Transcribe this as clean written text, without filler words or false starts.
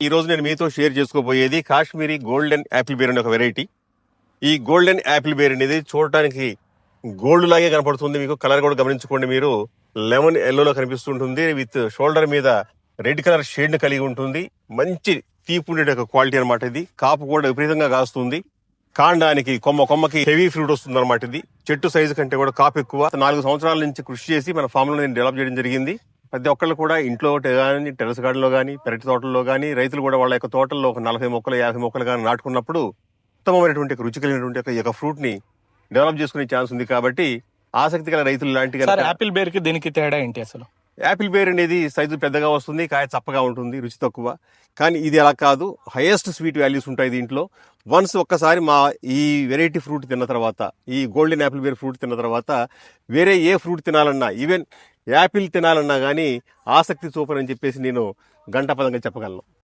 ఈ రోజు నేను మీతో షేర్ చేసుకోబోయేది కాశ్మీరీ గోల్డెన్ యాపిల్ బేర్ అనే ఒక వెరైటీ. ఈ గోల్డెన్ యాపిల్ బేర్ అనేది చూడటానికి గోల్డ్ లాగే కనపడుతుంది. మీకు కలర్ కూడా గమనించుకోండి మీరు. లెమన్ ఎల్లోలో కనిపిస్తుంటుంది. విత్ షోల్డర్ మీద రెడ్ కలర్ షేడ్ ని కలిగి ఉంటుంది. మంచి తీపి ఉండే ఒక క్వాలిటీ అనమాట ఇది. కాపు కూడా విపరీతంగా కాస్తుంది. కాండానికి కొమ్మకి హెవీ ఫ్రూట్ వస్తుంది అనమాట. ఇది చెట్టు సైజు కంటే కూడా కాపు ఎక్కువ. 4 సంవత్సరాల నుంచి కృషి చేసి మన ఫామ్ లో నేను డెవలప్ చేయడం జరిగింది. ప్రతి ఒక్కళ్ళు కూడా ఇంట్లో కానీ, టెర్రస్ గార్డెన్ లో కానీ, పెరటి తోటల్లో కానీ, రైతులు కూడా వాళ్ళ యొక్క తోటల్లో ఒక 40 మొక్కలు 50 మొక్కలు కానీ నాటుకున్నప్పుడు ఉత్తమమైనటువంటి రుచి కలిగినటువంటి ఈ యొక్క ఫ్రూట్ ని డెవలప్ చేసుకునే ఛాన్స్ ఉంది. కాబట్టి ఆసక్తి గల రైతులు లాంటి యాపిల్ బేర్ కి దీనికి తేడా ఏంటి అసలు? యాపిల్ బేర్ అనేది సైజు పెద్దగా వస్తుంది, కాయ చప్పగా ఉంటుంది, రుచి తక్కువ. కానీ ఇది అలా కాదు, హైయెస్ట్ స్వీట్ వాల్యూస్ ఉంటాయి దీంట్లో. వన్స్ ఒక్కసారి మా ఈ వెరైటీ ఫ్రూట్ తిన్న తర్వాత, ఈ గోల్డెన్ యాపిల్ బేర్ ఫ్రూట్ తిన్న తర్వాత వేరే ఏ ఫ్రూట్ తినాలన్నా, ఈవెన్ యాపిల్ తినాలన్నా కానీ ఆసక్తి చూపనని చెప్పేసి నేను ఘంటాపదంగా చెప్పగలను.